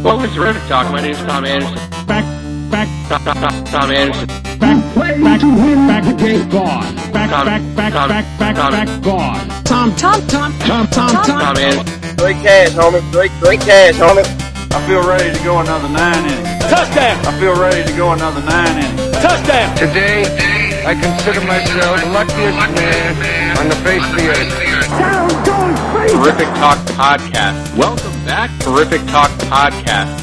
Welcome to Terrific Talk. My name is Tom Anderson. Tom Anderson. Back to win back the game. Gone. Back, gone. Tom Anderson. Great cash, homie. I feel ready to go another 9 innings. Touchdown. I feel ready to go another 9 innings. Touchdown. Today, I consider myself the luckiest man on the face of the earth. Sound going crazy. Terrific Talk Podcast. Welcome back, Terrific Talk Podcast.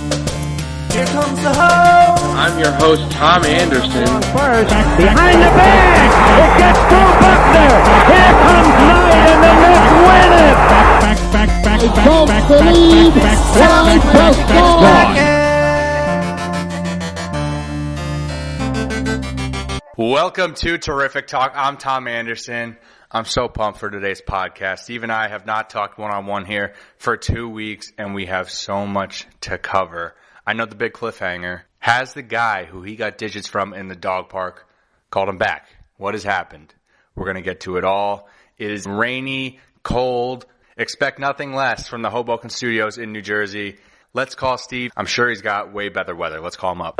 Here comes the hose. I'm your host, Tom Anderson. First, behind the bag. It gets through Buckner. Here comes Knight, and the Mets win it. Welcome to Terrific Talk. I'm Tom Anderson. I'm so pumped for today's podcast. Steve and I have not talked one-on-one here for 2 weeks, and we have so much to cover. I know the big cliffhanger. Has the guy who he got digits from in the dog park called him back? What has happened? We're going to get to it all. It is rainy, cold. Expect nothing less from the Hoboken Studios in New Jersey. Let's call Steve. I'm sure he's got way better weather. Let's call him up.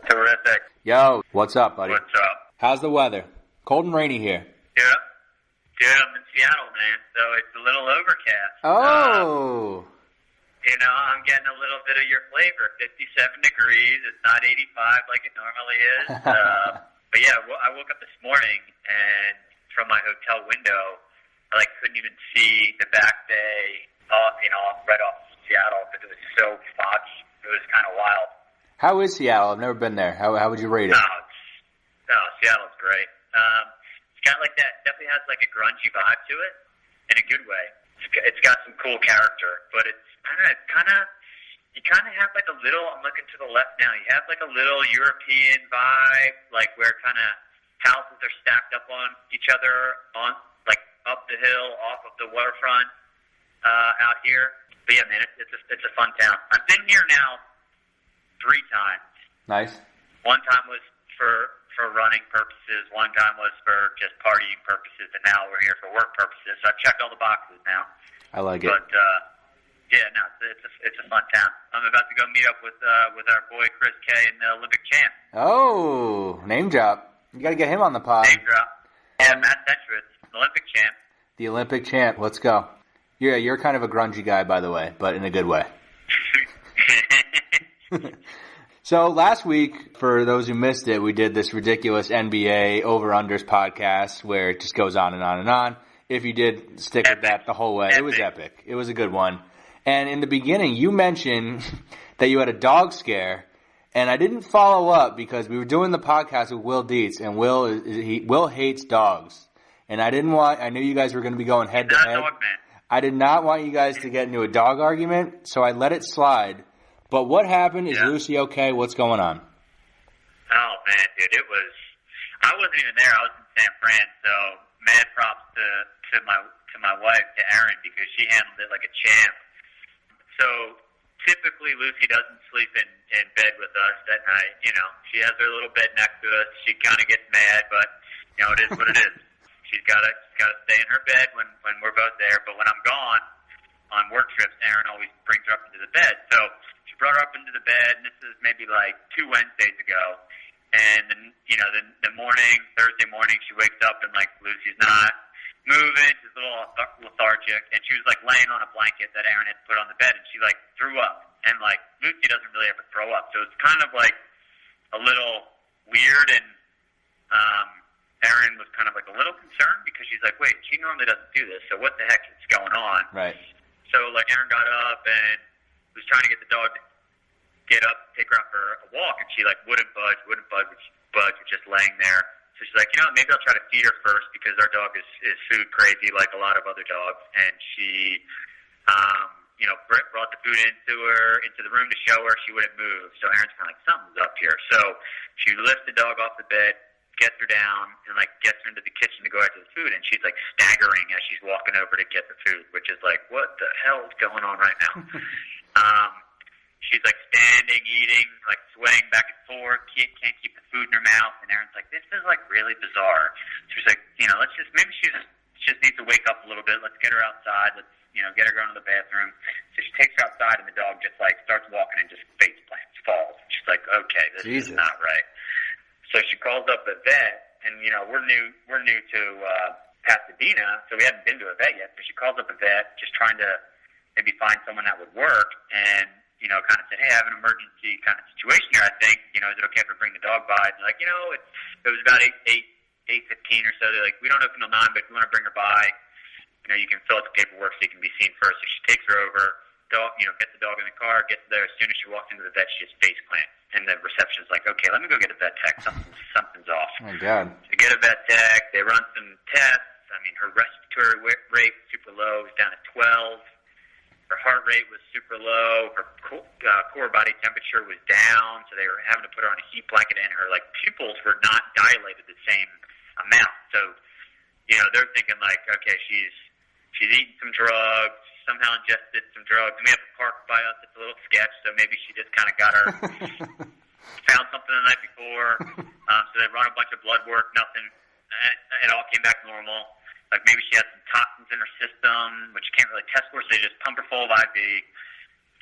Terrific. Yo, what's up, buddy? What's up? How's the weather? Cold and rainy here. Yeah. Dude, I'm in Seattle, man, so it's a little overcast. Oh. I'm getting a little bit of your flavor. 57 degrees. It's not 85 like it normally is. But yeah, I woke up this morning, and from my hotel window, I couldn't even see the back bay, right off Seattle because it was so foggy. It was kind of wild. How is Seattle? I've never been there. How would you rate it? Seattle's great. It's got that. Definitely has a grungy vibe to it, in a good way. It's got some cool character, but it's you kind of have a little. I'm looking to the left now. You have a little European vibe, where kind of houses are stacked up on each other, up the hill, off of the waterfront, out here. But yeah, man, it's a fun town. I've been here now 3 times. Nice. One time was for running purposes. One time was for just partying purposes, and now we're here for work purposes. So I've checked all the boxes now. I like it. But yeah, no, it's a fun town. I'm about to go meet up with our boy Chris K and the Olympic champ. Oh, name drop. You got to get him on the pod. Name drop. Yeah, Matt Centrich, Olympic champ. The Olympic champ. Let's go. Yeah, you're kind of a grungy guy, by the way, but in a good way. So last week, for those who missed it, we did this ridiculous NBA over-unders podcast where it just goes on and on and on. If you did stick with that the whole way, it was epic. It was a good one. And in the beginning, you mentioned that you had a dog scare, and I didn't follow up because we were doing the podcast with Will Dietz, and Will hates dogs. And I knew you guys were going to be going head to head. I did not want you guys to get into a dog argument, so I let it slide. But what happened? Is Lucy okay? What's going on? Oh, man, dude, I wasn't even there. I was in San Fran, so mad props to my wife, to Erin, because she handled it like a champ. So typically Lucy doesn't sleep in bed with us at night. She has her little bed next to us. She kind of gets mad, but it is what it is. She's gotta stay in her bed when we're both there. But when I'm gone on work trips, Erin always brings her up into the bed. So she brought her up into the bed, and this is maybe 2 Wednesdays ago. And then, the morning, Thursday morning, she wakes up and Lucy's not moving. She's a little lethargic, and she was laying on a blanket that Erin had put on the bed, and she threw up. And Lucy doesn't really ever throw up, so it's kind of a little weird. And Erin was kind of a little concerned because she's wait, she normally doesn't do this, so what the heck is going on? Right. So Erin got up and was trying to get the dog to get up, take her out for a walk, and she wouldn't budge, was just laying there. So she's maybe I'll try to feed her first because our dog is food crazy like a lot of other dogs. And she, brought the food into the room to show her. She wouldn't move. So Erin's kind of something's up here. So she lifts the dog off the bed, gets her down, and gets her into the kitchen to go after the food. And she's staggering as she's walking over to get the food, which is what the hell is going on right now? She's standing, eating, swaying back and forth, can't keep the food in her mouth, and Erin's this is really bizarre. She's let's she just needs to wake up a little bit. Let's get her outside. Let's get her going to the bathroom. So she takes her outside outside, and the dog just like starts walking and just face plants, falls. She's like, okay, this is not right. So she calls up the vet, and we're new to Pasadena, so we hadn't been to a vet yet. So she calls up a vet, just trying to maybe find someone that would work, and kind of said, hey, I have an emergency kind of situation here. I think, is it okay if I bring the dog by? And they're like, it was about 8:15 or so. They're like, we don't open till 9, but if you want to bring her by, you can fill out the paperwork so you can be seen first. So she takes her over, gets the dog in the car, gets there. As soon as she walks into the vet, she just face plants. And the receptionist's like, okay, let me go get a vet tech. Something's off. Oh, my God. They get a vet tech. They run some tests. I mean, her respiratory rate was super low. It was down at 12. Her heart rate was super low. Her core body temperature was down, so they were having to put her on a heat blanket, and her pupils were not dilated the same amount. So, they're thinking like, okay, she's eaten some drugs, somehow ingested some drugs. And we have a park by us. It's a little sketch, so maybe she just kind of got her found something the night before. So they run a bunch of blood work, nothing. It all came back normal. Like maybe she had some toxins in her system, which you can't really test for, so they just pump her full of IV,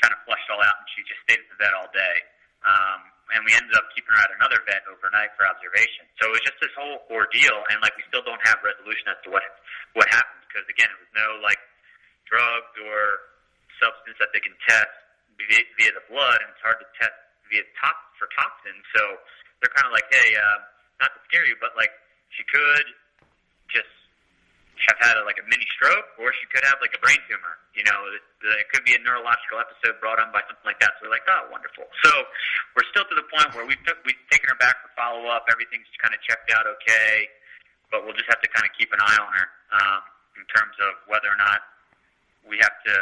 kind of flushed all out, and she just stayed at the vet all day. And we ended up keeping her at another vet overnight for observation. So it was just this whole ordeal, and we still don't have resolution as to what happened, because again, it was no drugs or substance that they can test via the blood, and it's hard to test for toxins. So they're kind of like, hey, not to scare you, but she could just have had a mini stroke, or she could have a brain tumor. It could be a neurological episode brought on by something like that. So we're like, oh, wonderful. So we're still to the point where we've taken her back for follow-up. Everything's kind of checked out okay, but we'll just have to kind of keep an eye on her in terms of whether or not we have to,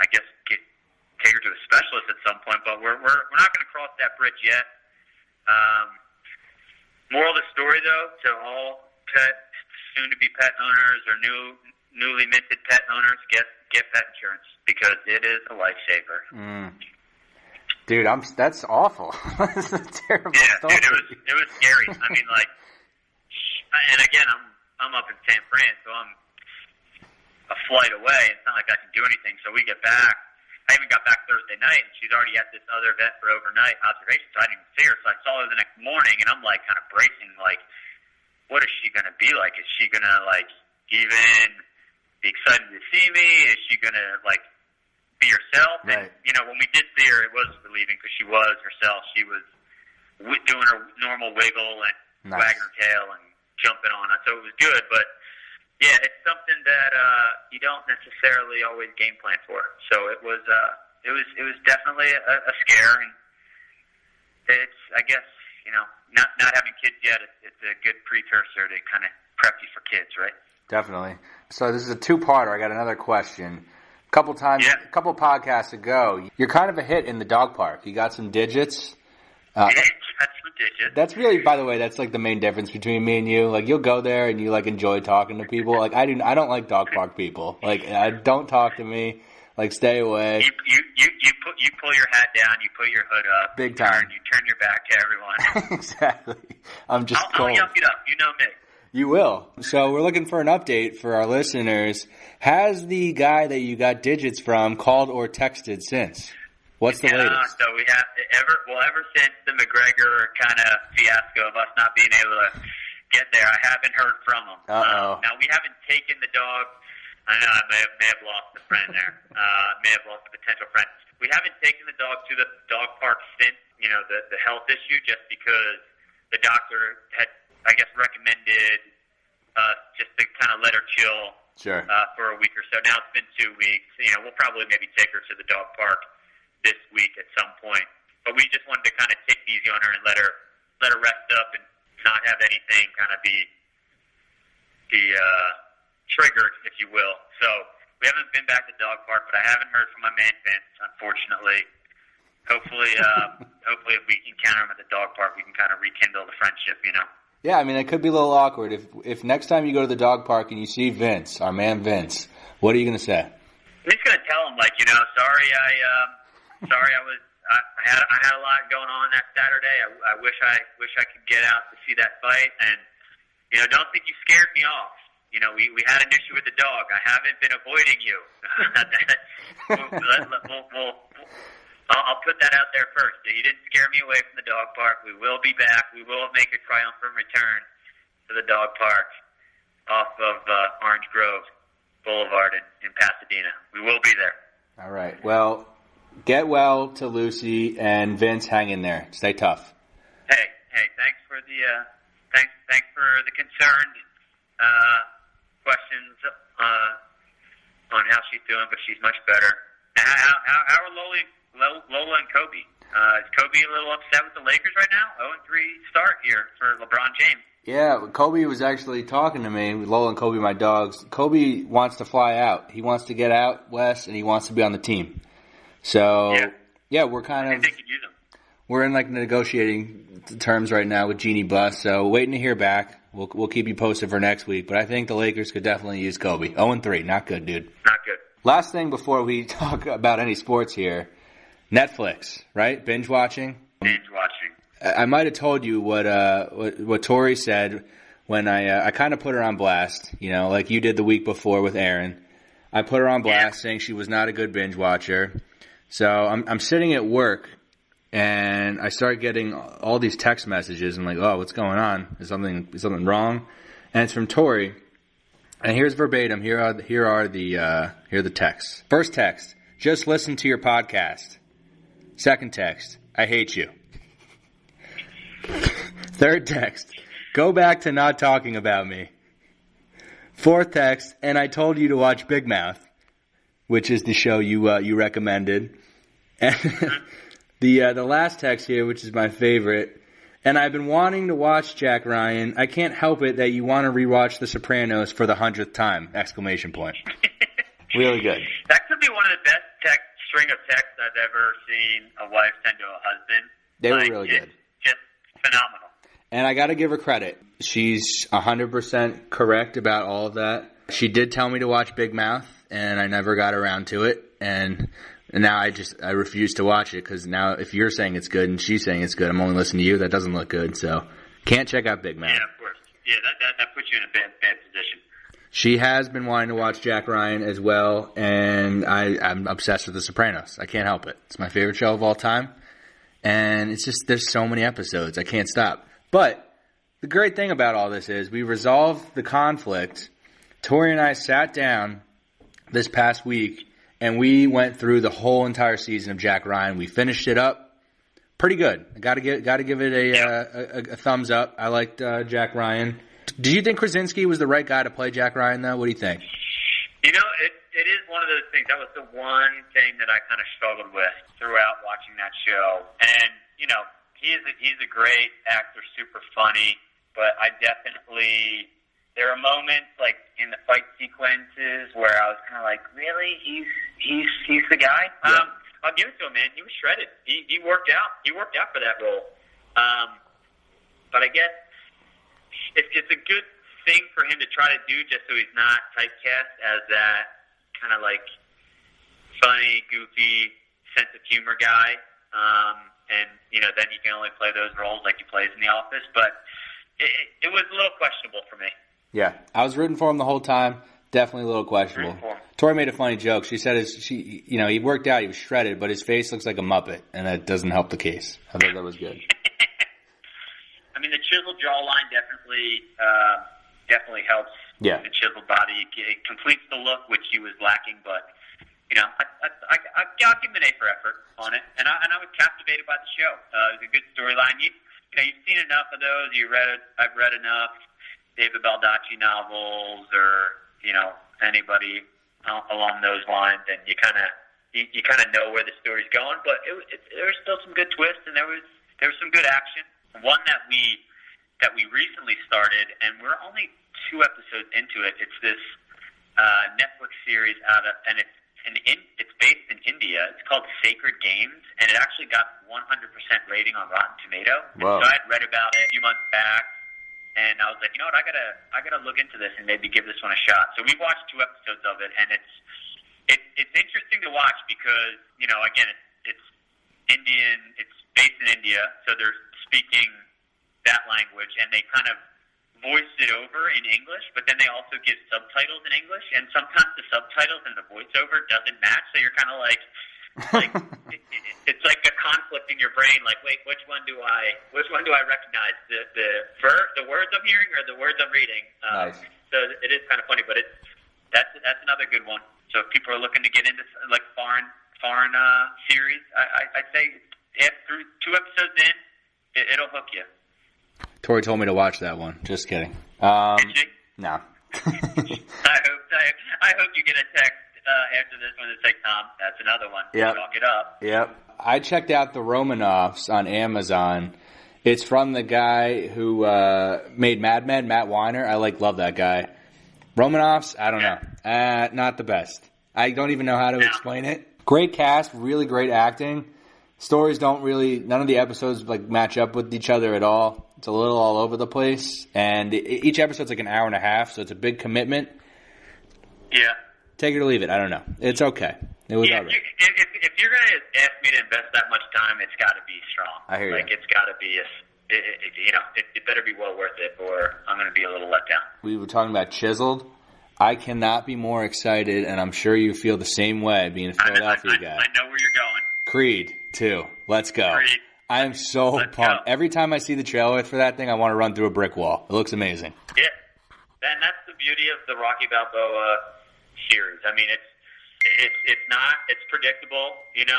I guess, take her to a specialist at some point. But we're not going to cross that bridge yet. Moral of the story, though, to all soon-to-be pet owners or newly minted pet owners, get pet insurance, because it is a lifesaver. Dude, that's awful. That's a terrible story. Dude, it was scary. I mean, and again, I'm up in San Fran, so I'm a flight away. It's not like I can do anything. So we get back. I even got back Thursday night, and she's already at this other vet for overnight observation, so I didn't even see her. So I saw her the next morning, and I'm kind of bracing, what is she going to be like? Is she going to, even be excited to see me? Is she going to, be herself? Right. And, when we did see her, it was relieving because she was herself. She was doing her normal wiggle and wagging her tail and jumping on us. So it was good. But, yeah, it's something that you don't necessarily always game plan for. So it was definitely a scare. And it's, I guess, not having kids yet, it's a good precursor to kind of prep you for kids, right? Definitely. So this is a two-parter. I got another question. A couple podcasts ago, you're kind of a hit in the dog park. You got some digits. Got some digits. That's really, by the way, that's the main difference between me and you. You'll go there and you enjoy talking to people. I don't like dog park people. Don't talk to me. Stay away. You pull your hat down, you put your hood up. Big time. You turn your back to everyone. Exactly. I'll yuck it up. You know me. You will. So we're looking for an update for our listeners. Has the guy that you got digits from called or texted since? What's the latest? So we have ever since the McGregor kind of fiasco of us not being able to get there, I haven't heard from him. Now we haven't taken the dog. I know I may have lost a friend there. May have lost a potential friend. We haven't taken the dog to the dog park since, the health issue, just because the doctor had, I guess, recommended just to kind of let her chill for a week or so. Now it's been 2 weeks. We'll probably maybe take her to the dog park this week at some point. But we just wanted to kind of take it easy on her and let her rest up and not have anything kind of be triggered, if you will. So we haven't been back to the dog park, but I haven't heard from my man Vince, unfortunately. Hopefully if we encounter him at the dog park, we can kind of rekindle the friendship, Yeah, I mean, it could be a little awkward. If next time you go to the dog park and you see Vince, our man Vince, what are you going to say? I'm just going to tell him, sorry I had a lot going on that Saturday. I wish I could get out to see that fight, and don't think you scared me off. We had an issue with the dog. I haven't been avoiding you. I'll put that out there first. You didn't scare me away from the dog park. We will be back. We will make a triumphant return to the dog park off of Orange Grove Boulevard in Pasadena. We will be there. All right. Well, get well to Lucy and Vince. Hang in there. Stay tough. Hey, thanks for the thanks for the concerned questions on how she's doing, but she's much better. How are Lola and Kobe? Is Kobe a little upset with the Lakers right now? 0-3 start here for LeBron James. Yeah, Kobe was actually talking to me. Lola and Kobe, my dogs. Kobe wants to fly out. He wants to get out west, and he wants to be on the team. So, yeah we're kind of... They could use him. We're in like negotiating terms right now with Jeannie Buss, so waiting to hear back. We'll keep you posted for next week, but I think the Lakers could definitely use Kobe. 0-3, not good, dude. Not good. Last thing before we talk about any sports here, Netflix, right? Binge watching. I might have told you what Tori said when I kind of put her on blast, like you did the week before with Aaron. I put her on blast saying she was not a good binge watcher. So I'm sitting at work and I start getting all these text messages. I'm like, oh, what's going on? Is something wrong? And it's from Tori. And here's verbatim. Here are the texts. First text: just listen to your podcast. Second text: I hate you. Third text: go back to not talking about me. Fourth text: and I told you to watch Big Mouth, which is the show you recommended. And the last text here, which is my favorite: and I've been wanting to watch Jack Ryan. I can't help it that you want to rewatch The Sopranos for the 100th time! ! Really good. That could be one of the best string of texts I've ever seen a wife send to a husband. They were really good. Just phenomenal. And I got to give her credit. She's 100% correct about all of that. She did tell me to watch Big Mouth, and I never got around to it. And now I refuse to watch it because now if you're saying it's good and she's saying it's good, I'm only listening to you. That doesn't look good. So can't check out Big Mouth. Yeah, of course. Yeah, that puts you in a bad position. She has been wanting to watch Jack Ryan as well, and I'm obsessed with The Sopranos. I can't help it. It's my favorite show of all time. And it's just, there's so many episodes. I can't stop. But the great thing about all this is we resolved the conflict. Tori and I sat down this past week, and we went through the whole entire season of Jack Ryan. We finished it up. Pretty good. I got to give it a thumbs up. I liked Jack Ryan. Do you think Krasinski was the right guy to play Jack Ryan, though? What do you think? It is one of those things. That was the one thing that I kind of struggled with throughout watching that show. And, he's a great actor, super funny, but I definitely, there are moments like in the fight sequences where I was kind of like, really? He's the guy? Yeah. I'll give it to him, man. He was shredded. He worked out. He worked out for that role. But I guess it's a good thing for him to try to do just so he's not typecast as that kind of like funny, goofy, sense of humor guy. And, then he can only play those roles like he plays in The Office. But it was a little questionable for me. Yeah, I was rooting for him the whole time. Definitely a little questionable. Tori made a funny joke. She said he worked out, he was shredded, but his face looks like a Muppet, and that doesn't help the case. I thought that was good. I mean, the chiseled jawline definitely helps. Yeah. The chiseled body. It completes the look, which he was lacking, but, I'll give him an A for effort on it. And I was captivated by the show. It was a good storyline. You've seen enough of those. I've read enough David Baldacci novels or, anybody along those lines, and you kind of know where the story's going. But there was still some good twists, and there was some good action. One that we recently started, and we're only 2 episodes into it. It's this Netflix series and it's based in India. It's called Sacred Games, and it actually got 100% rating on Rotten Tomato. Wow. So I had read about it a few months back, and I was like, I gotta look into this and maybe give this one a shot. So we watched 2 episodes of it, and it's interesting to watch because again it's Indian. It's based in India, so they're speaking that language, and they kind of voice it over in English, but then they also give subtitles in English, and sometimes the subtitles and the voiceover doesn't match, so you're kind of like it's like a conflict in your brain. Like, wait, which one do I recognize? The words I'm hearing or the words I'm reading? Nice. So it is kind of funny, but that's another good one. So if people are looking to get into like foreign series, I'd say through 2 episodes in, it'll hook you. Tori told me to watch that one. Just kidding. Did she? No. I hope you get a text after this one that says, Tom, that's another one. Yep. Chalk it up. Yep. I checked out the Romanoffs on Amazon. It's from the guy who made Mad Men, Matt Weiner. I love that guy. Romanoffs, I don't know. Not the best. I don't even know how to explain it. Great cast, really great acting. Stories don't really, none of the episodes match up with each other at all. It's a little all over the place. And each episode's like an hour and a half, so it's a big commitment. Yeah. Take it or leave it. I don't know. It's okay. It was all right. If you're going to ask me to invest that much time, it's got to be strong. I hear you. It's got to be, it better be well worth it, or I'm going to be a little let down. We were talking about Chiseled. I cannot be more excited, and I'm sure you feel the same way being a Philadelphia guy. I know where you're going. Creed 2. Let's go. Creed. I am so pumped. Go. Every time I see the trailer for that thing, I want to run through a brick wall. It looks amazing. Yeah. And that's the beauty of the Rocky Balboa series. I mean, it's predictable, it's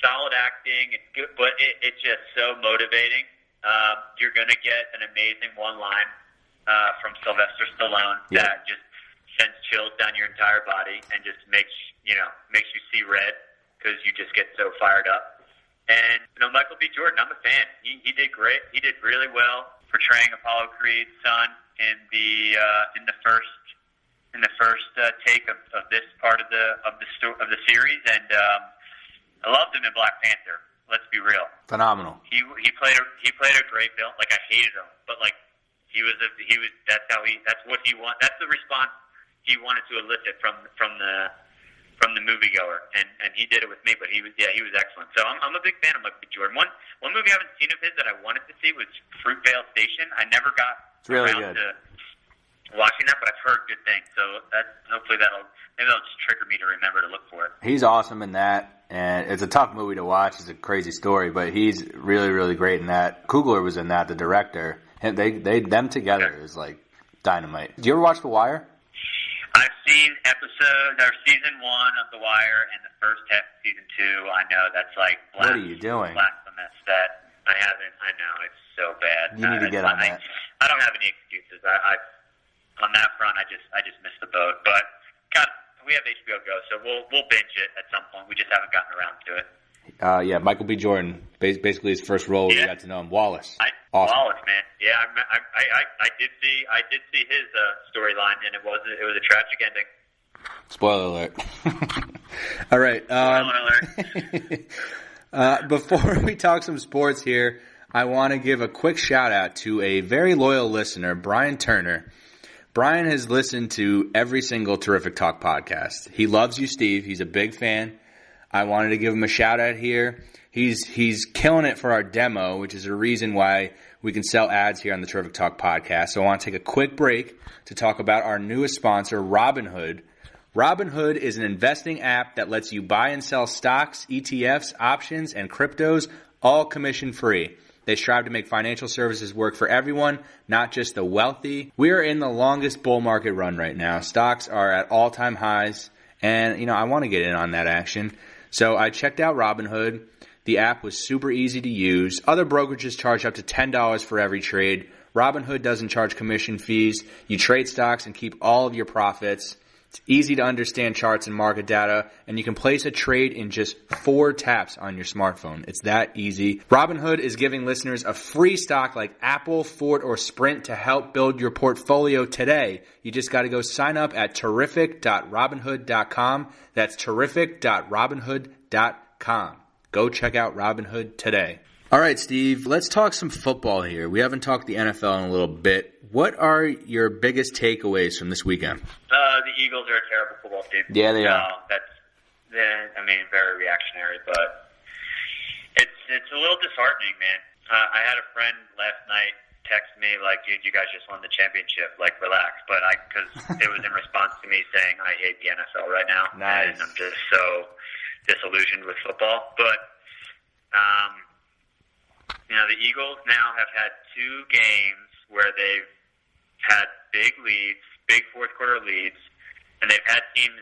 solid acting, it's good, but it's just so motivating. You're going to get an amazing one-line from Sylvester Stallone that just sends chills down your entire body and just makes you see red because you just get so fired up. And Michael B. Jordan, I'm a fan. He did great. He did really well portraying Apollo Creed's son in the first take of this part of the series, and I loved him in Black Panther. Let's be real. Phenomenal. He played a great villain. I hated him, but that's what he wanted. That's the response he wanted to elicit from the moviegoer, and he did it with me. But he was excellent. So I'm a big fan of Michael B. Jordan. One movie I haven't seen of his that I wanted to see was Fruitvale Station. I never got around to watching that, but I've heard good things. So hopefully that'll just trigger me to remember to look for it. He's awesome in that, and it's a tough movie to watch. It's a crazy story, but he's really, really great in that. Coogler was in that, the director. And them together is like dynamite. Do you ever watch The Wire? I've seen season 1 of The Wire and the first half of season 2. I know that's like what are you doing? Blasphemous. That I haven't. I know it's so bad. You need to get on that. I don't have any excuses. I on that front, I just missed the boat. But God, we have HBO Go, so we'll binge it at some point. We just haven't gotten around to it. Michael B. Jordan, basically his first role. We got to know him. Wallace. Awesome. Wallace, man. Yeah, I did see his storyline, and it was a tragic ending. Spoiler alert. All right. Spoiler alert. Before we talk some sports here, I want to give a quick shout out to a very loyal listener, Brian Turner. Brian has listened to every single Terrific Talk podcast. He loves you, Steve. He's a big fan. I wanted to give him a shout out here. He's killing it for our demo, which is a reason why we can sell ads here on the Terrific Talk podcast. So I want to take a quick break to talk about our newest sponsor, Robinhood. Robinhood is an investing app that lets you buy and sell stocks, ETFs, options, and cryptos, all commission-free. They strive to make financial services work for everyone, not just the wealthy. We are in the longest bull market run right now. Stocks are at all-time highs, and, I want to get in on that action. So I checked out Robinhood. The app was super easy to use. Other brokerages charge up to $10 for every trade. Robinhood doesn't charge commission fees. You trade stocks and keep all of your profits. It's easy to understand charts and market data, and you can place a trade in just 4 taps on your smartphone. It's that easy. Robinhood is giving listeners a free stock like Apple, Ford, or Sprint to help build your portfolio today. You just got to go sign up at terrific.robinhood.com. That's terrific.robinhood.com. Go check out Robinhood today. All right, Steve, let's talk some football here. We haven't talked the NFL in a little bit. What are your biggest takeaways from this weekend? The Eagles are a terrible football team. Yeah, they are. Very reactionary, but it's a little disheartening, man. I had a friend last night text me like, dude, you guys just won the championship. Like, relax. But because it was in response to me saying I hate the NFL right now. Nice. And I'm just so disillusioned with football. But, the Eagles now have had 2 games where they've had big leads, big fourth quarter leads, and they've had teams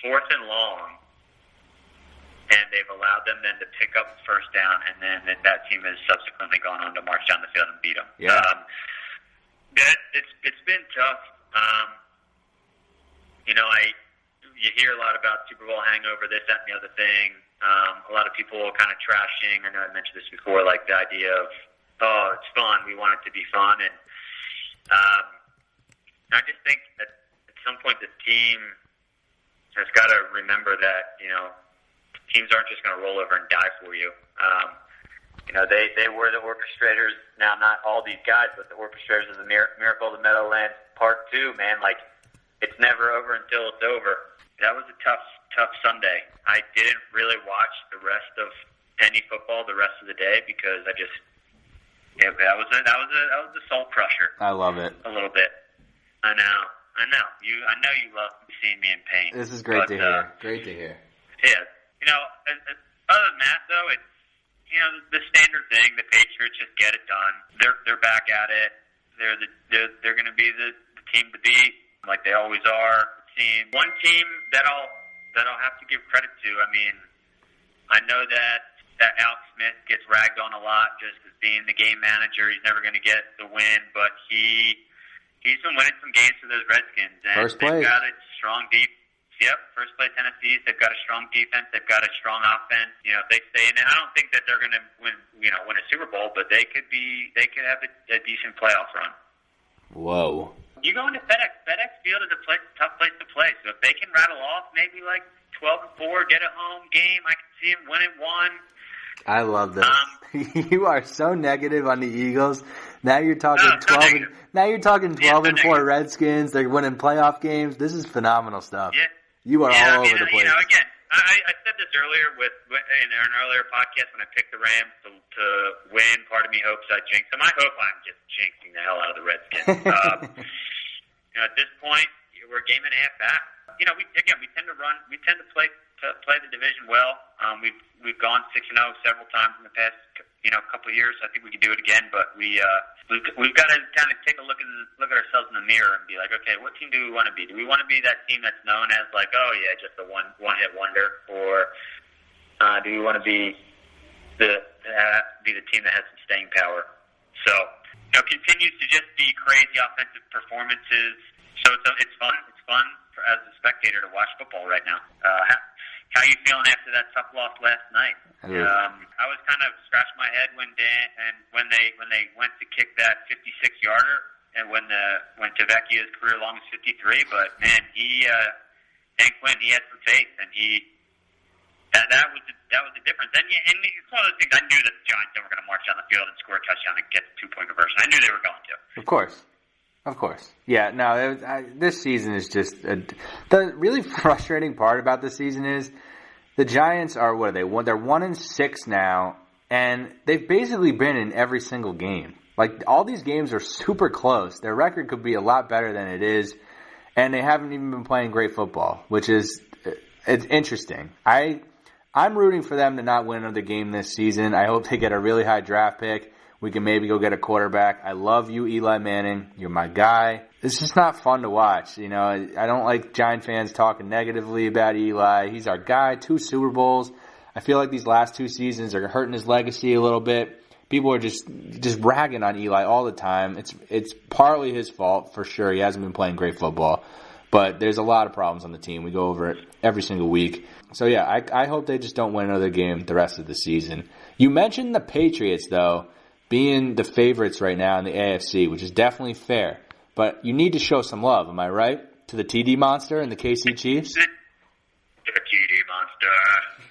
4th and long, and they've allowed them then to pick up first down, and then that team has subsequently gone on to march down the field and beat them. Yeah. It's been tough. You hear a lot about Super Bowl hangover, this, that, and the other thing. A lot of people kind of trashing. I know I mentioned this before, like the idea of, oh, it's fun. We want it to be fun, and I just think that at some point the team has got to remember that teams aren't just going to roll over and die for you. They were the orchestrators. Now, not all these guys, but the orchestrators of the Miracle of the Meadowlands Part 2, man. Like, it's never over until it's over. That was a tough Sunday. I didn't really watch the rest of any football the rest of the day because that was a soul crusher. I love it. A little bit. I know. I know you love seeing me in pain. This is great to hear. Great to hear. Yeah. Other than that, though, it's the standard thing. The Patriots just get it done. They're back at it. They're going to be the team to beat, like they always are. One team that I'll have to give credit to. I mean, I know that Alex Smith gets ragged on a lot just as being the game manager. He's never going to get the win, but he's been winning some games for those Redskins. And First place. They've got a strong first place Tennessee. They've got a strong defense. They've got a strong offense. If they stay in it, I don't think that they're going to win a Super Bowl, but they could have a decent playoff run. Whoa. You go into FedEx. FedEx Field is a tough place to play. So if they can rattle off maybe like 12-4, get a home game, I can see them winning 1. I love this. You are so negative on the Eagles. Now you're talking 12. Now you're talking 12-4 Redskins. They're winning playoff games. This is phenomenal stuff. Yeah. You are all over the place. Again, I said this earlier in an earlier podcast when I picked the Rams to win. Part of me hopes I jinx them. I hope I'm just jinxing the hell out of the Redskins. At this point, we're a game and a half back. We tend to run. We tend to play the division well. We've gone 6-0 several times in the past couple of years. I think we can do it again, but we've got to kind of take a look at ourselves in the mirror and be like, okay, what team do we want to be? Do we want to be that team that's known as like, oh yeah, just a one hit wonder, or do we want to be the team that has some staying power? So continues to just be crazy offensive performances. So it's fun. It's fun as a spectator to watch football right now. How you feeling after that tough loss last night? I was kind of scratching my head when they went to kick that 56-yarder and when Tavecchia's career long is 53. But man, Dan Quinn, he had some faith, and that was the difference. And it's one of those things. I knew that the Giants were going to march down the field and score a touchdown and get the 2-point conversion. I knew they were going to. Of course. Yeah, no, this season is just the really frustrating part about this season is the Giants are, what are they? They're 1-6 now, and they've basically been in every single game. Like, all these games are super close. Their record could be a lot better than it is, and they haven't even been playing great football, which is it's interesting. I'm rooting for them to not win another game this season. I hope they get a really high draft pick. We can maybe go get a quarterback. I love you, Eli Manning. You're my guy. It's just not fun to watch. I don't like Giant fans talking negatively about Eli. He's our guy. 2 Super Bowls. I feel like these last 2 seasons are hurting his legacy a little bit. People are just ragging on Eli all the time. It's partly his fault, for sure. He hasn't been playing great football. But there's a lot of problems on the team. We go over it every single week. So, yeah, I hope they just don't win another game the rest of the season. You mentioned the Patriots, though, being the favorites right now in the AFC, which is definitely fair. But you need to show some love, am I right? To the TD Monster and the KC Chiefs? The TD Monster.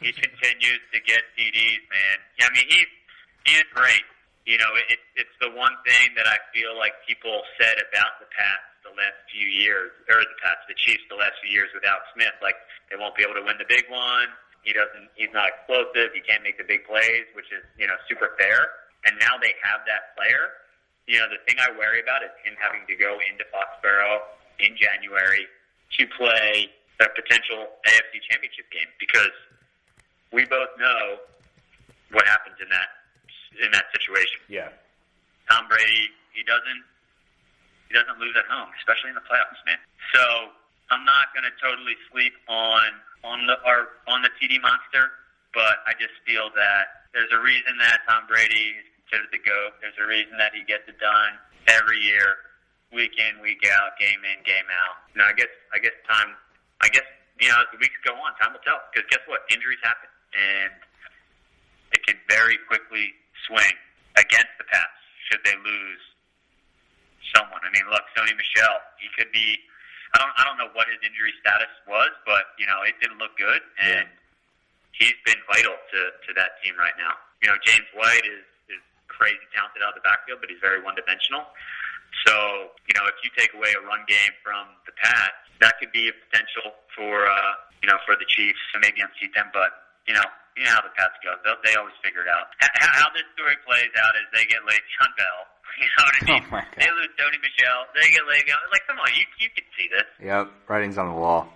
He continues to get TDs, man. I mean, he is great. It's the one thing that I feel like people said about the Chiefs the last few years without Smith. Like, they won't be able to win the big one. He's not explosive. He can't make the big plays, which is, super fair. And now they have that player. the thing I worry about is him having to go into Foxborough in January to play a potential AFC Championship game, because we both know what happens in that situation. Yeah. Tom Brady, he doesn't lose at home, especially in the playoffs, man. So I'm not going to totally sleep on the TD monster, but I just feel that there's a reason that Tom Brady is considered the GOAT. There's a reason that he gets it done every year, week in, week out, game in, game out. Now, I guess as the weeks go on, time will tell. Because guess what? Injuries happen, and it can very quickly swing against the Pats should they lose someone. I mean, look, Sony Michel, he could be. I don't know what his injury status was, but it didn't look good, and he's been vital to that team right now. James White is crazy talented out of the backfield, but he's very one-dimensional. So, if you take away a run game from the Pats, that could be a potential for the Chiefs to maybe unseat them. But, you know how the Pats go. They always figure it out. How this story plays out is they get Le'Veon Bell. You know what I mean? Oh my God. They lose Tony Michel. They get Le'Veon. Like, come on, you can see this. Yep, writing's on the wall.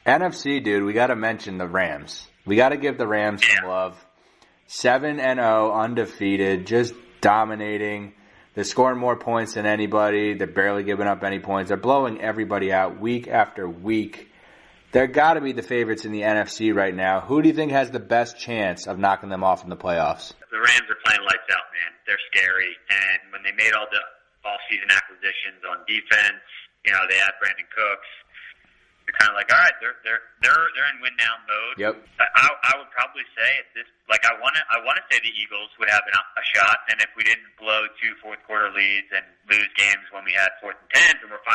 NFC, dude, we got to mention the Rams. We got to give the Rams some love. 7-0, undefeated, just dominating. They're scoring more points than anybody. They're barely giving up any points. They're blowing everybody out week after week. They're got to be the favorites in the NFC right now. Who do you think has the best chance of knocking them off in the playoffs? The Rams are playing lights out, man. They're scary. And when they made all the off-season acquisitions on defense, they had Brandon Cooks. You're kind of like, all right, they're in win now mode. Yep. I would probably say at this, I want to say the Eagles would have a shot, and if we didn't blow 2 fourth quarter leads and lose games when we had 4th and 10s and we're 5-2,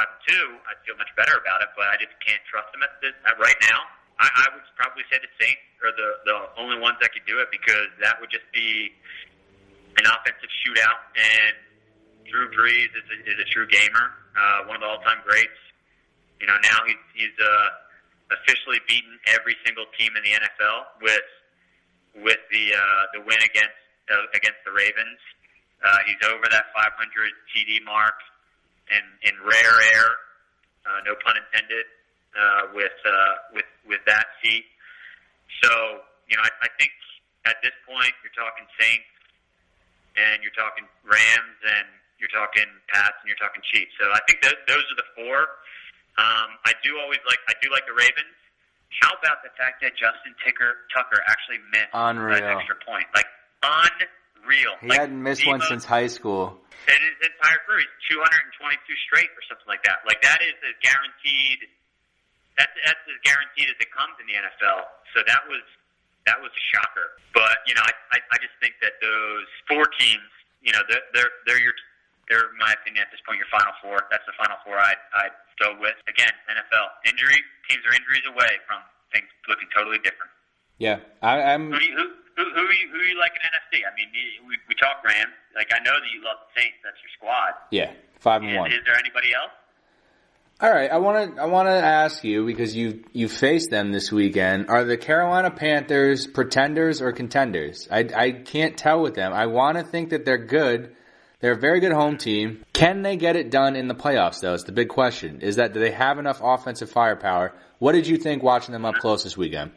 I'd feel much better about it. But I just can't trust them at right now. I would probably say the Saints are the only ones that could do it, because that would just be an offensive shootout, and Drew Brees is a true gamer, one of the all-time greats. Now he's officially beaten every single team in the NFL with the win against the Ravens. He's over that 500 TD mark in rare air, no pun intended, with that feat. So I think at this point you're talking Saints, and you're talking Rams, and you're talking Pats, and you're talking Chiefs. So I think those are the four. I do like the Ravens. How about the fact that Justin Tucker actually missed an extra point? Unreal. He hadn't missed one since high school. In his entire career, he's 222 straight or something like that. That is as guaranteed. That's as guaranteed as it comes in the NFL. So that was a shocker. But I just think that those 4 teams, they're in my opinion at this point your Final Four. That's the Final Four I'd go with. Again, NFL teams are injuries away from things looking totally different. Yeah, I'm. Who are you like in NFC? I mean, we talk Rams. I know that you love the Saints. That's your squad. Yeah, 5-1. Is there anybody else? All right, I want to ask you, because you faced them this weekend. Are the Carolina Panthers pretenders or contenders? I can't tell with them. I want to think that they're good. They're a very good home team. Can they get it done in the playoffs, though? It's the big question. Do they have enough offensive firepower? What did you think watching them up close this weekend?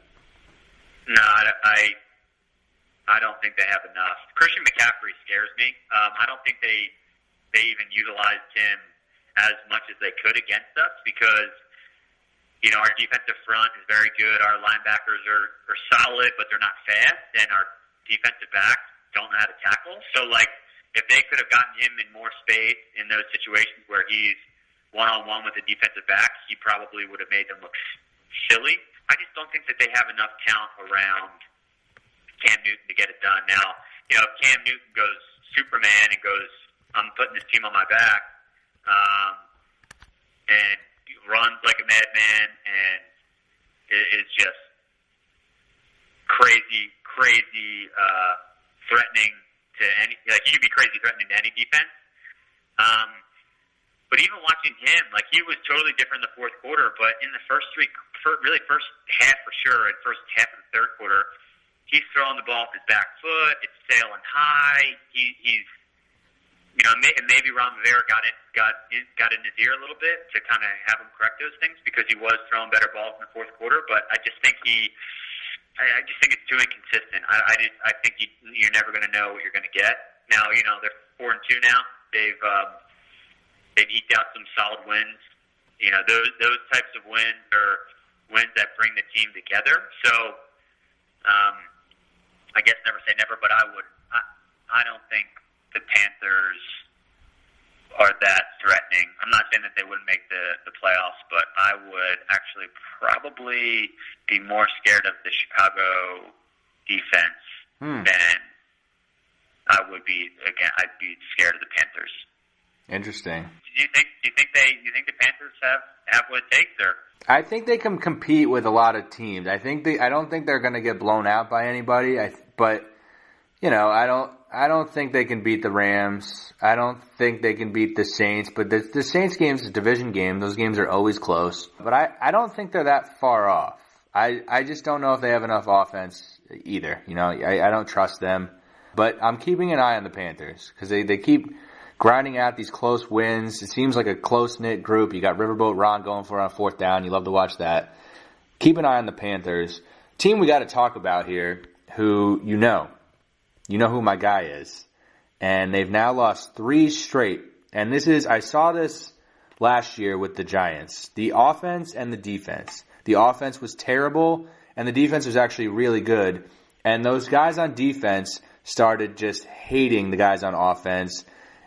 No, I don't think they have enough. Christian McCaffrey scares me. I don't think they even utilized him as much as they could against us, because our defensive front is very good. Our linebackers are solid, but they're not fast, and our defensive backs don't know how to tackle. So, if they could have gotten him in more space in those situations where he's one-on-one with the defensive backs, he probably would have made them look silly. I just don't think that they have enough talent around Cam Newton to get it done. Now, if Cam Newton goes Superman and goes, I'm putting this team on my back, and runs like a madman, and is just crazy threatening to any, he could be crazy threatening to any defense. But even watching him, he was totally different in the fourth quarter, but in the first half for sure, and first half of the third quarter, he's throwing the ball off his back foot, it's sailing high, he's maybe Ron Rivera got in his ear a little bit to kind of have him correct those things because he was throwing better balls in the fourth quarter. But I just think it's too inconsistent. I think you're never going to know what you're going to get. Now, they're 4-2 now. They've eked out some solid wins. Those types of wins are wins that bring the team together. So, I guess never say never, but I don't think the Panthers are that threatening. I'm not saying that they wouldn't make the playoffs, but I would actually probably be more scared of the Chicago defense than I would be. Again, I'd be scared of the Panthers. Interesting. Do you think the Panthers have what it takes, or? I think they can compete with a lot of teams. I don't think they're going to get blown out by anybody. But I don't think they can beat the Rams. I don't think they can beat the Saints. But the Saints game is a division game. Those games are always close. But I don't think they're that far off. I just don't know if they have enough offense either. I don't trust them. But I'm keeping an eye on the Panthers because they keep grinding out these close wins. It seems like a close-knit group. You got Riverboat Ron going for it on fourth down. You love to watch that. Keep an eye on the Panthers. Team we got to talk about here who you know who my guy is. And they've now lost 3 straight. And I saw this last year with the Giants. The offense and the defense. The offense was terrible, and the defense was actually really good. And those guys on defense started just hating the guys on offense.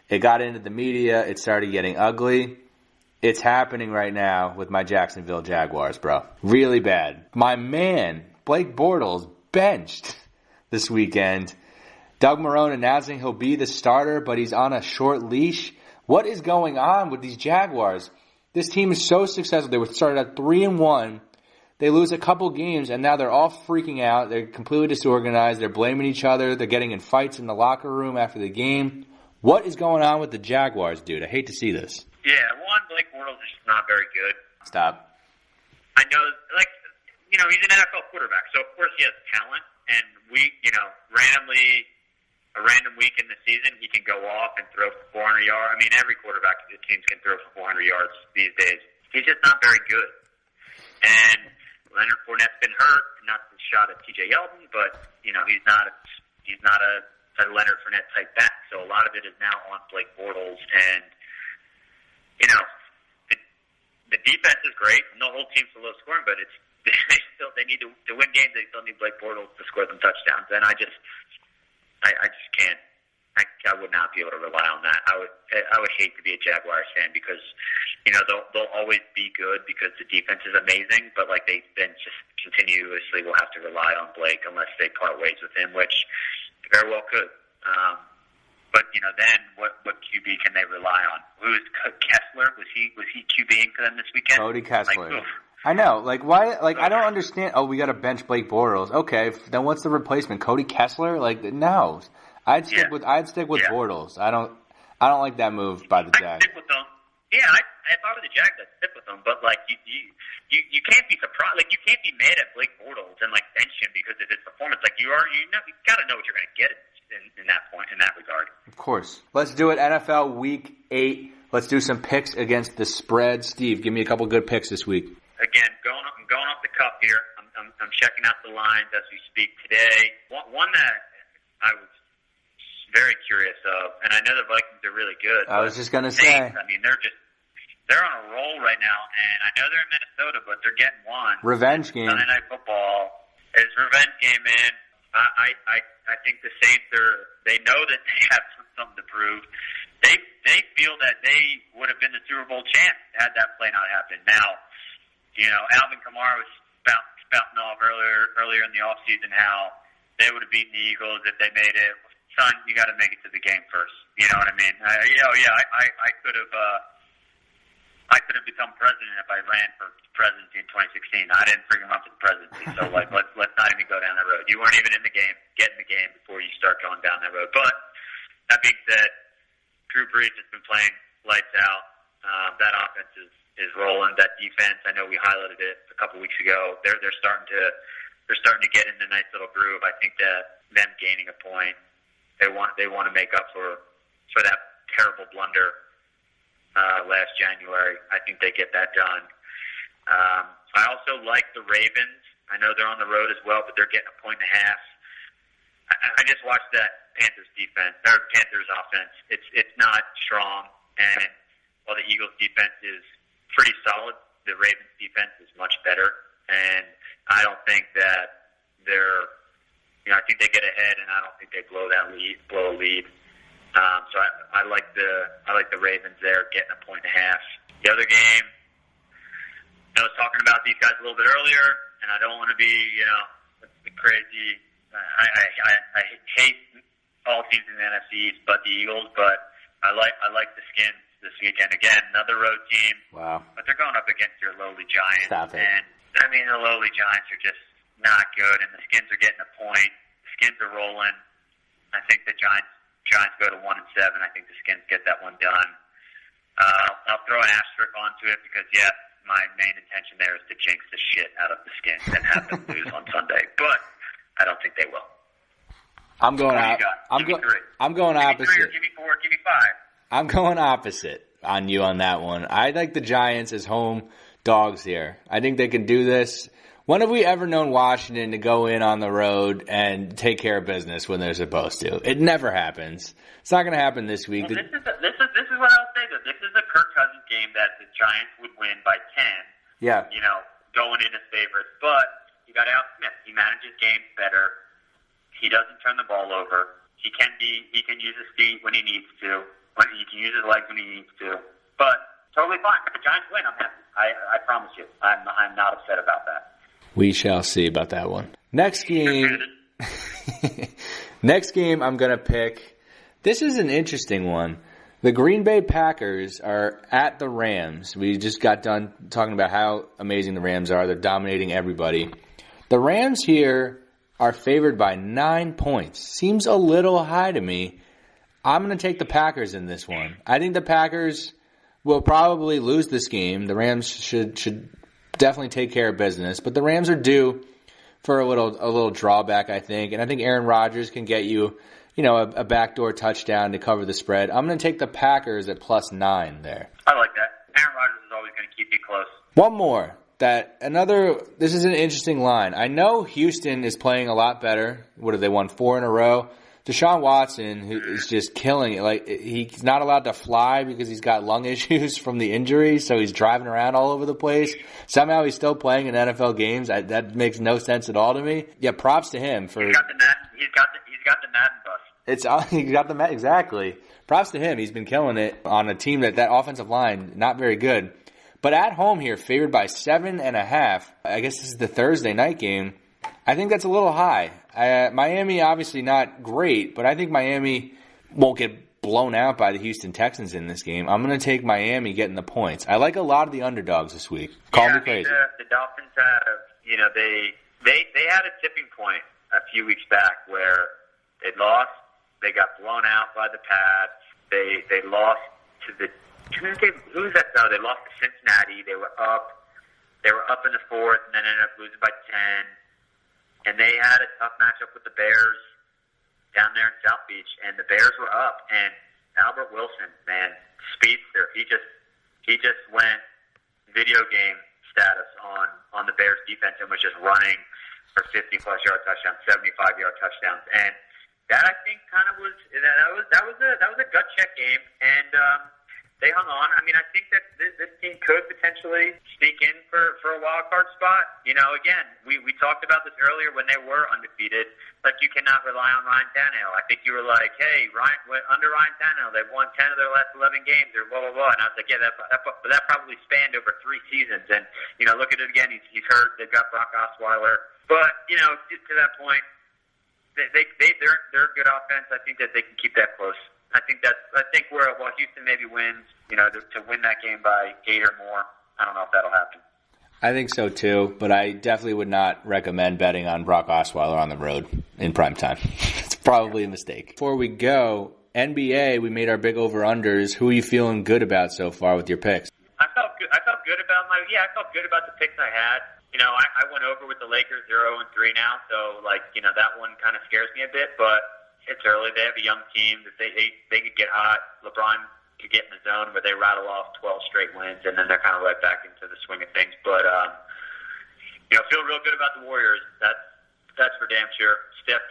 It got into the media. It started getting ugly. It's happening right now with my Jacksonville Jaguars, bro. Really bad. My man, Blake Bortles, benched this weekend. Doug Marrone announcing he'll be the starter, but he's on a short leash. What is going on with these Jaguars? This team is so successful. They were started at 3-1. They lose a couple games, and now they're all freaking out. They're completely disorganized. They're blaming each other. They're getting in fights in the locker room after the game. What is going on with the Jaguars, dude? I hate to see this. Yeah, Blake Bortles is just not very good. Stop. I know, he's an NFL quarterback, so of course he has talent. And randomly, a random week in the season, he can go off and throw for 400 yards. I mean, every quarterback of the teams can throw for 400 yards these days. He's just not very good. And Leonard Fournette's been hurt. Not the shot at T.J. Yeldon, but he's not a Leonard Fournette type back. So a lot of it is now on Blake Bortles, and the defense is great. The whole team's a low scoring, but they need to win games. They still need Blake Bortles to score them touchdowns, and I just can't. I would not be able to rely on that. I would hate to be a Jaguars fan because they'll always be good because the defense is amazing, but they then just continuously will have to rely on Blake unless they part ways with him, which they very well could. But then what QB can they rely on? Who's Kessler? Was he QBing for them this weekend? Cody Kessler. I know. Why? I don't understand. Oh, we got to bench Blake Bortles. Okay, then what's the replacement? Cody Kessler? No. I'd stick with Bortles. I don't like that move by the Jags. I'd stick with them. Yeah, if I were the Jags, I'd stick with them. But you can't be surprised. You can't be mad at Blake Bortles and bench him because of his performance. You got to know what you're going to get in that point, in that regard. Of course. Let's do it. NFL Week 8. Let's do some picks against the spread. Steve, give me a couple good picks this week. Again, I'm going off the cuff here. I'm checking out the lines as we speak today. One that I was very curious of, and I know the Vikings are really good. I was just going to say. I mean, they're on a roll right now, and I know they're in Minnesota, but they're getting one. Revenge game. Sunday Night Football is revenge game, man. I think the Saints they know that they have something to prove. They feel that they would have been the Super Bowl champ had that play not happened. Now, Alvin Kamara was spouting off earlier in the offseason how they would have beaten the Eagles if they made it. Son, you got to make it to the game first. You know what I mean? I could have become president if I ran for presidency in 2016. I didn't freaking run for the presidency, so let's not even go down that road. You weren't even in the game, get in the game before you start going down that road. But that being said, Drew Brees has been playing lights out. That offense is rolling. That defense, I know we highlighted it a couple weeks ago. They're starting to get in a nice little groove. I think that them gaining a point, they want to make up for that terrible blunder last January. I think they get that done. I also like the Ravens. I know they're on the road as well, but they're getting 1.5 points. I just watched that Panthers offense. It's not strong, and while the Eagles defense is pretty solid, the Ravens defense is much better, and I don't think that they're, I think they get ahead, and I don't think they blow a lead. So I like the Ravens there getting 1.5 points. The other game, I was talking about these guys a little bit earlier, and I don't want to be, the crazy. I hate all teams in the NFC East, but the Eagles. But I like the Skins this weekend. Again, another road team. Wow. But they're going up against your lowly Giants. Stop it. And I mean, the lowly Giants are just not good, and the Skins are getting a point. The Skins are rolling. I think the Giants go to 1-7. I think the Skins get that one done. I'll throw an asterisk onto it because, my main intention there is to jinx the shit out of the Skins and have them lose on Sunday. But I don't think they will. I'm going out. I'm going opposite. Give me 3 or give me 4, give me 5. I'm going opposite on you on that one. I like the Giants as home dogs here. I think they can do this. When have we ever known Washington to go in on the road and take care of business when they're supposed to? It never happens. It's not going to happen this week. Well, this is what I'll say, though. This is a Kirk Cousins game that the Giants would win by 10. Yeah. Going in as favorites. But you got Alex Smith. He manages games better. He doesn't turn the ball over. He can use his feet when he needs to. He can use his legs when he needs to. But totally fine. If the Giants win, I'm happy. I promise you. I'm not upset about that. We shall see about that one. Next game I'm going to pick. This is an interesting one. The Green Bay Packers are at the Rams. We just got done talking about how amazing the Rams are. They're dominating everybody. The Rams here are favored by 9 points. Seems a little high to me. I'm going to take the Packers in this one. I think the Packers will probably lose this game. The Rams should definitely take care of business, but the Rams are due for a little drawback, I think, and I think Aaron Rodgers can get you, a backdoor touchdown to cover the spread. I'm going to take the Packers at +9 there. I like that. Aaron Rodgers is always going to keep you close. One more. This is an interesting line. I know Houston is playing a lot better. What have they won 4 in a row? Deshaun Watson, who is just killing it. He's not allowed to fly because he's got lung issues from the injury, so he's driving around all over the place. Somehow he's still playing in NFL games. That makes no sense at all to me. Yeah, props to him for. He's got the Madden bus. He got the exactly. Props to him. He's been killing it on a team that offensive line not very good. But at home here, favored by 7.5. I guess this is the Thursday night game. I think that's a little high. Miami, obviously not great, but I think Miami won't get blown out by the Houston Texans in this game. I'm going to take Miami getting the points. I like a lot of the underdogs this week. Call me crazy. The Dolphins have, they had a tipping point a few weeks back where they lost. They got blown out by the Pats. They lost to the who was that? No, they lost to Cincinnati. They were up in the fourth, and then ended up losing by 10. And they had a tough matchup with the Bears down there in South Beach, and the Bears were up. And Albert Wilson, man, speedster. He just went video game status on the Bears defense and was just running for 50-plus yard touchdowns, 75-yard touchdowns, and that I think kind of was a gut check game, and they hung on. I mean, I think that this team could potentially sneak in for a wild card spot. Again, we talked about this earlier when they were undefeated. Like, you cannot rely on Ryan Tannehill. I think you were like, hey, under Ryan Tannehill, they've won 10 of their last 11 games or blah, blah, blah. And I was like, yeah, that probably spanned over 3 seasons. And, look at it again. He's hurt. They've got Brock Osweiler. But, to that point, they're a good offense. I think that they can keep that close. I think while Houston maybe wins, to win that game by 8 or more, I don't know if that'll happen. I think so too, but I definitely would not recommend betting on Brock Osweiler on the road in prime time. It's probably a mistake. Before we go, NBA, we made our big over-unders. Who are you feeling good about so far with your picks? I felt good about the picks I had. I went over with the Lakers. They're 0-3 now, so that one kind of scares me a bit, but it's early. They have a young team that they could get hot. LeBron could get in the zone where they rattle off 12 straight wins, and then they're kind of right back into the swing of things. But feel real good about the Warriors. That's for damn sure. Steph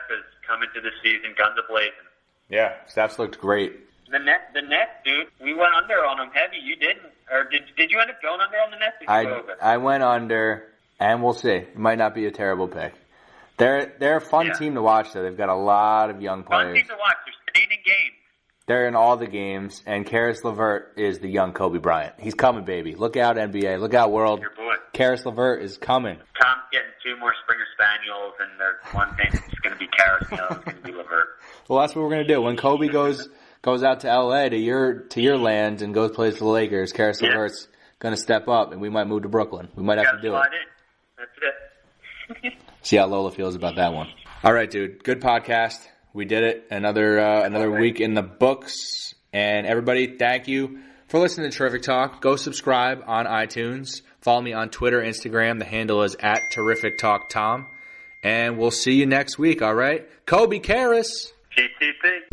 has come into this season guns a-blazing. Yeah, Steph's looked great. The Nets, dude. We went under on them heavy. You didn't, or did you end up going under on the Nets? I went under, and we'll see. It might not be a terrible pick. They're a fun team to watch, though. They've got a lot of young players. Fun team to watch. They're staying in games. They're in all the games, and Karis LeVert is the young Kobe Bryant. He's coming, baby. Look out, NBA. Look out, world. Your boy. Karis LeVert is coming. Tom's getting 2 more Springer Spaniels, and there's one thing that's going to be Karis, and the other's going to be LeVert. Well, that's what we're going to do. When Kobe goes out to L.A., to your land, and plays for the Lakers, Karis LeVert's going to step up, and we might move to Brooklyn. We might have to do it. That's it. See how Lola feels about that one. All right, dude. Good podcast. We did it. Another week in the books. And everybody, thank you for listening to Terrific Talk. Go subscribe on iTunes. Follow me on Twitter, Instagram. The handle is @TerrificTalkTom. And we'll see you next week, all right? Kobe Karis. TTC.